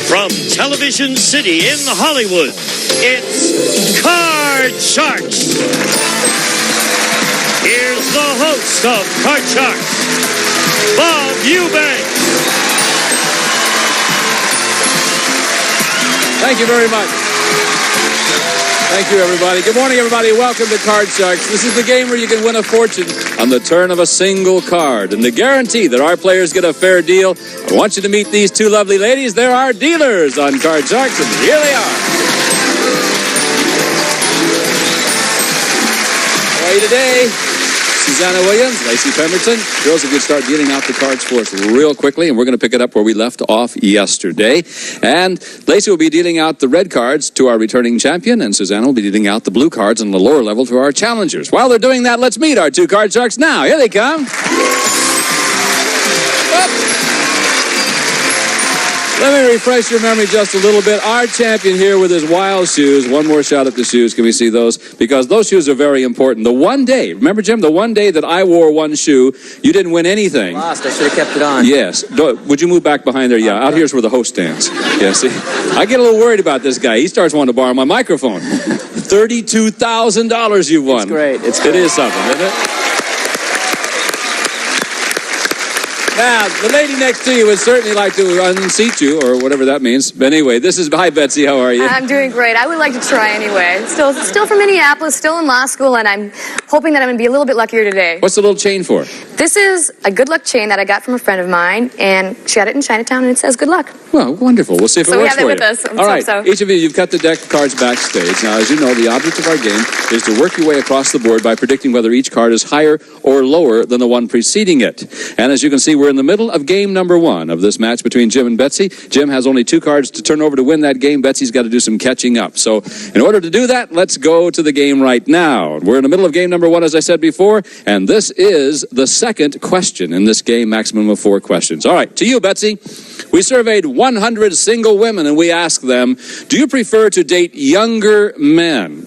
From Television City in Hollywood, it's Card Sharks. Here's the host of Card Sharks, Bob Eubanks. Thank you very much. Thank you, everybody. Good morning, everybody. Welcome to Card Sharks. This is the game where you can win a fortune on the turn of a single card. And to guarantee that our players get a fair deal, I want you to meet these two lovely ladies. They're our dealers on Card Sharks, and here they are. How are you today? Susanna Williams, Lacey Pemberton. Girls, if you'd start dealing out the cards for us real quickly, and we're going to pick it up where we left off yesterday. And Lacey will be dealing out the red cards to our returning champion, and Susanna will be dealing out the blue cards on the lower level to our challengers. While they're doing that, let's meet our two Card Sharks now. Here they come. Let me refresh your memory just a little bit. Our champion here with his wild shoes. One more shot at the shoes. Can we see those? Because those shoes are very important. The one day, remember, Jim, the one day that I wore one shoe, you didn't win anything. Lost. I should have kept it on. Yes. Would you move back behind there? Yeah, out here's where the host stands. Yeah, see? I get a little worried about this guy. He starts wanting to borrow my microphone. $32,000 you won. It's great. It is something, isn't it? Now, the lady next to you would certainly like to unseat you, or whatever that means. But anyway, hi, Betsy. How are you? I'm doing great. I would like to try anyway. Still from Minneapolis, still in law school, and I'm hoping that I'm going to be a little bit luckier today. What's the little chain for? This is a good luck chain that I got from a friend of mine, and she got it in Chinatown, and it says good luck. Well, wonderful. We'll see if it works for you. So we have that with us. All right. So. Each of you, you've cut the deck of cards backstage. Now, as you know, the object of our game is to work your way across the board by predicting whether each card is higher or lower than the one preceding it. And as you can see, we're in the middle of game number one of this match between Jim and Betsy. Jim has only 2 cards to turn over to win that game. Betsy's got to do some catching up. So in order to do that, let's go to the game right now. We're in the middle of game number one, as I said before, and this is the second question in this game, maximum of 4 questions. All right, to you, Betsy. We surveyed 100 single women, and we asked them, do you prefer to date younger men?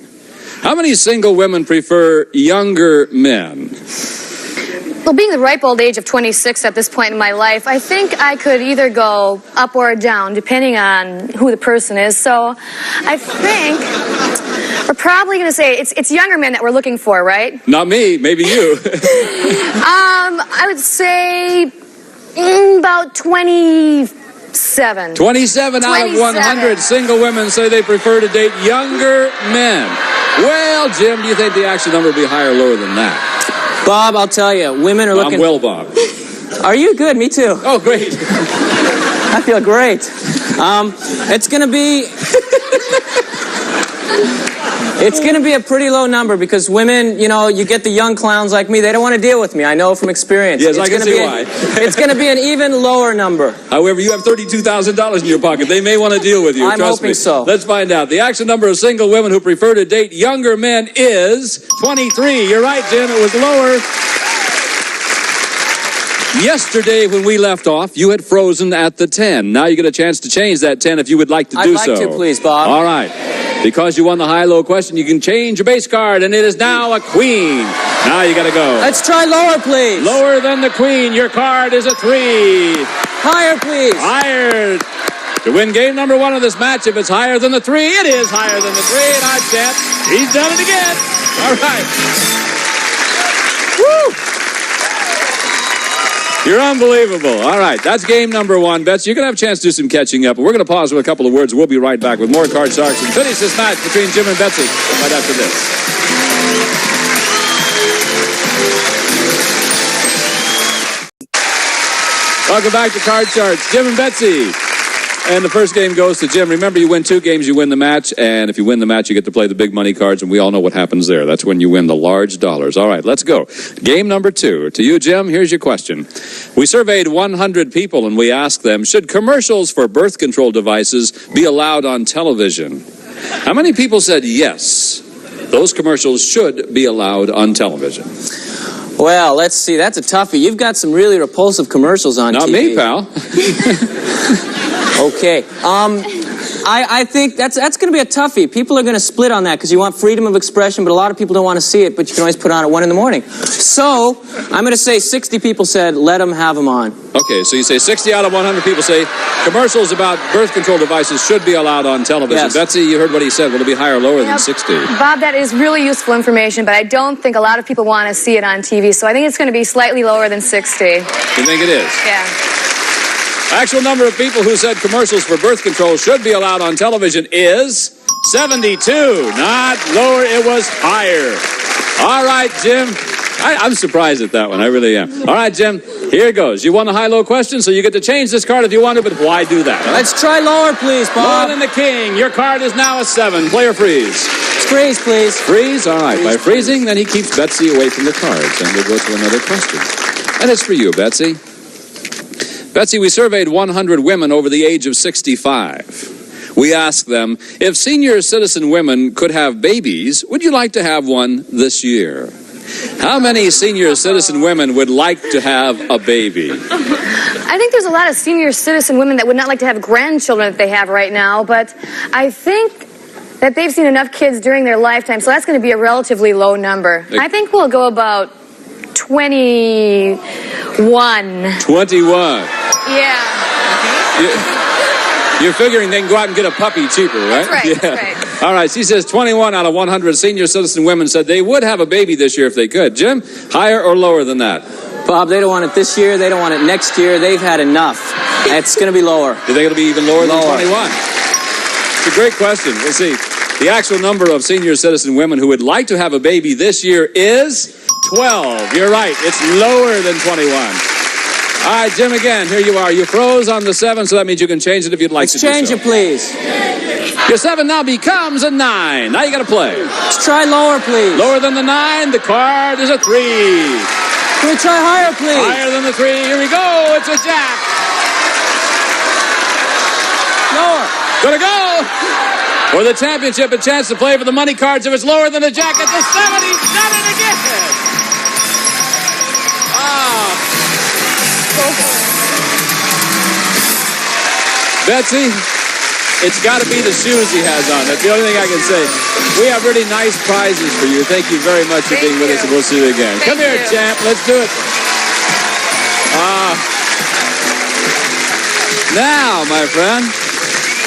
How many single women prefer younger men? Well, being the ripe old age of 26 at this point in my life, I think I could either go up or down, depending on who the person is. So I think we're probably going to say it's younger men that we're looking for, right? Not me, maybe you. I would say about 27. 27 out of 100 single women say they prefer to date younger men. Well, Jim, do you think the actual number would be higher or lower than that? Bob, I'll tell you, women are looking... I'm well, Bob. Are you? Good, me too. Oh, great. I feel great. It's going to be... It's going to be a pretty low number because women, you know, you get the young clowns like me, they don't want to deal with me. I know from experience. Yes, I can see why. It's going to be an even lower number. However, you have $32,000 in your pocket. They may want to deal with you. I'm Trust hoping me. so. Let's find out. The actual number of single women who prefer to date younger men is 23. You're right, Jim. It was lower. Yesterday, when we left off, you had frozen at the 10. Now you get a chance to change that 10 if you would like to do so. I'd like to, please, Bob. All right. Because you won the high-low question, you can change your base card, and it is now a queen. Now you got to go. Let's try lower, please. Lower than the queen. Your card is a 3. Higher, please. Higher. To win game number one of this match, if it's higher than the 3, it is higher than the 3, and our champ, he's done it again. All right. Woo! You're unbelievable. All right, that's game number one. Betsy, you're going to have a chance to do some catching up. We're going to pause with a couple of words. We'll be right back with more Card Sharks and finish this match between Jim and Betsy right after this. Welcome back to Card Sharks. Jim and Betsy. And the first game goes to Jim. Remember, you win 2 games, you win the match. And if you win the match, you get to play the big money cards. And we all know what happens there. That's when you win the large dollars. All right, let's go. Game number 2. To you, Jim, here's your question. We surveyed 100 people, and we asked them, should commercials for birth control devices be allowed on television? How many people said yes? Those commercials should be allowed on television. Well, let's see. That's a toughie. You've got some really repulsive commercials on TV. Not me, pal. Okay. I think that's going to be a toughie. People are going to split on that because you want freedom of expression, but a lot of people don't want to see it, but you can always put it on at 1 in the morning. So I'm going to say 60 people said, let them have them on. Okay, so you say 60 out of 100 people say commercials about birth control devices should be allowed on television. Yes. Betsy, you heard what he said. Will it be higher or lower than 60? Bob, that is really useful information, but I don't think a lot of people want to see it on TV, so I think it's going to be slightly lower than 60. You think it is? Yeah. Actual number of people who said commercials for birth control should be allowed on television is 72. Not lower, it was higher. All right, Jim. I'm surprised at that one. I really am. All right, Jim. Here it goes. You won the high-low question, so you get to change this card if you want to, but why do that? Huh? Let's try lower, please, Bob. Lower than the king. Your card is now a 7. Player freeze. Freeze, please. Freeze? All right. By freezing, then he keeps Betsy away from the cards, and we'll go to another question. And it's for you, Betsy. Betsy, we surveyed 100 women over the age of 65. We asked them, if senior citizen women could have babies, would you like to have one this year? How many senior citizen women would like to have a baby? I think there's a lot of senior citizen women that would not like to have grandchildren that they have right now, but I think that they've seen enough kids during their lifetime, so that's going to be a relatively low number. I think we'll go about 21. 21. Yeah. You're figuring they can go out and get a puppy cheaper, right? That's right, Yeah. that's right. All right, she says 21 out of 100 senior citizen women said they would have a baby this year if they could. Jim, higher or lower than that? Bob, they don't want it this year. They don't want it next year. They've had enough. It's going to be lower. Do you think it'll be even lower than 21? It's a great question. We'll see. The actual number of senior citizen women who would like to have a baby this year is 12. You're right. It's lower than 21. All right, Jim, again, here you are. You froze on the 7, so that means you can change it if you'd like to do so. Change it, please. Your 7 now becomes a 9. Now you got to play. Let's try lower, please. Lower than the 9, the card is a 3. Can we try higher, please? Higher than the 3, here we go. It's a jack. Lower. Gonna go. For the championship, a chance to play for the money cards. If it's lower than the jack, it's a 7. He's done it again. Betsy, it's got to be the shoes he has on. That's the only thing I can say. We have really nice prizes for you. Thank you very much for being with us, and we'll see you again. Come here, champ. Let's do it. Now, my friend,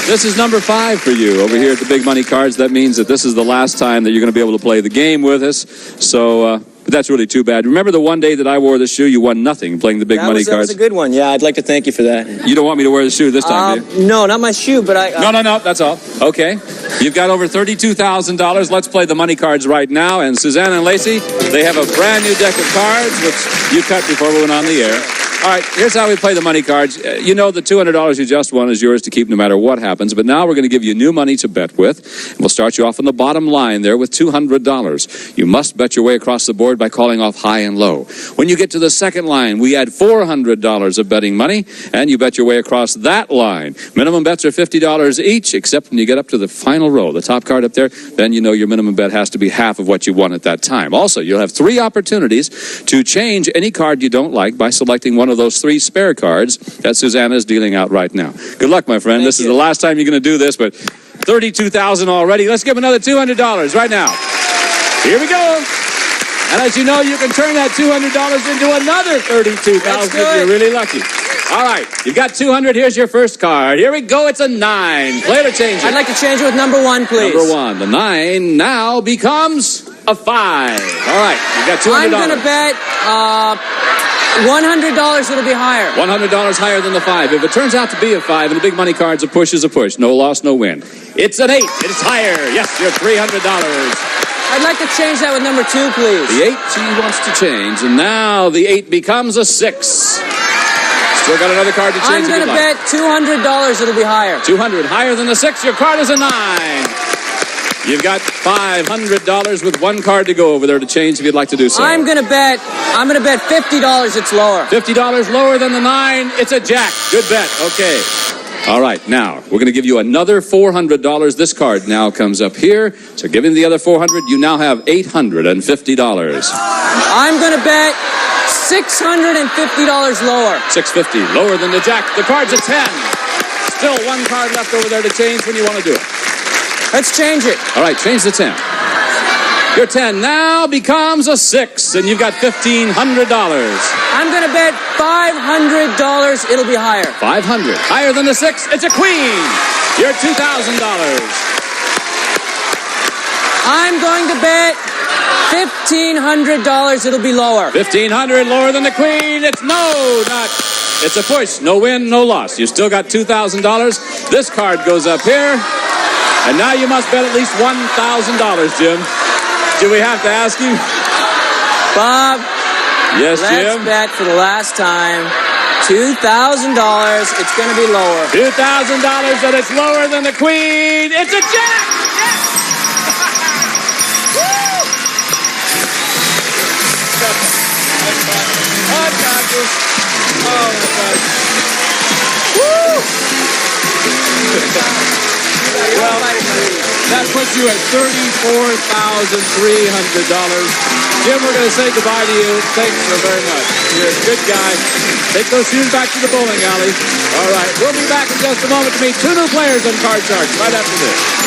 this is number 5 for you over here at the Big Money Cards. That means that this is the last time that you're going to be able to play the game with us. So, but that's really too bad. Remember the one day that I wore the shoe, you won nothing playing the Big Money Cards? That was a good one. Yeah, I'd like to thank you for that. You don't want me to wear the shoe this time, do you? No, not my shoe, but I... No, that's all. Okay. You've got over $32,000. Let's play the money cards right now. And Suzanne and Lacey, they have a brand new deck of cards, which you cut before we went on the air. All right, here's how we play the money cards. You know the $200 you just won is yours to keep no matter what happens, but now we're going to give you new money to bet with. And we'll start you off on the bottom line there with $200. You must bet your way across the board by calling off high and low. When you get to the second line, we add $400 of betting money, and you bet your way across that line. Minimum bets are $50 each, except when you get up to the final row, the top card up there, then you know your minimum bet has to be half of what you won at that time. Also, you'll have 3 opportunities to change any card you don't like by selecting one of those 3 spare cards that Susanna is dealing out right now. Good luck, my friend. This is the last time you're going to do this, but $32,000 already. Let's give him another $200 right now. Here we go. And as you know, you can turn that $200 into another $32,000 if you're really lucky. All right, you've got 200. Here's your first card. Here we go. It's a 9. Play to change it. I'd like to change it with number 1, please. Number 1. The 9 now becomes a 5. All right, you've got $200. I'm going to bet $100 it'll be higher. $100 higher than the 5. If it turns out to be a 5 and the Big Money Cards, a push is a push. No loss, no win. It's an 8. It's higher. Yes, you're $300. I'd like to change that with number 2, please. The 8 she wants to change, and now the 8 becomes a 6. Still got another card to change. I'm going to bet $200 it'll be higher. 200 higher than the 6. Your card is a 9. You've got $500 with 1 card to go over there to change if you'd like to do so. I'm going to bet $50 it's lower. $50 lower than the 9. It's a jack. Good bet. Okay. All right. Now, we're going to give you another $400. This card now comes up here. So give him the other $400. You now have $850. I'm going to bet $650 lower. $650 lower than the jack. The card's a 10. still one card left over there to change when you want to do it. Let's change it. All right, change the 10. Your 10 now becomes a 6, and you've got $1,500. I'm going to bet $500 it'll be higher. 500. Higher than the 6, it's a queen. You're $2,000. I'm going to bet $1,500 it'll be lower. 1,500 lower than the queen. It's it's a push. No win, no loss. You still got $2,000. This card goes up here. And now you must bet at least $1,000, Jim. Do we have to ask you? Bob. Yes, Jim? Let's bet for the last time. $2,000. It's going to be lower. $2,000, and it's lower than the queen. It's a jack! Yes! Woo! Unconscious. Oh, my God. Woo! Well, that puts you at $34,300. Jim, we're going to say goodbye to you. Thanks so very much. You're a good guy. Take those shoes back to the bowling alley. All right, we'll be back in just a moment to meet two new players on Card Sharks right after this.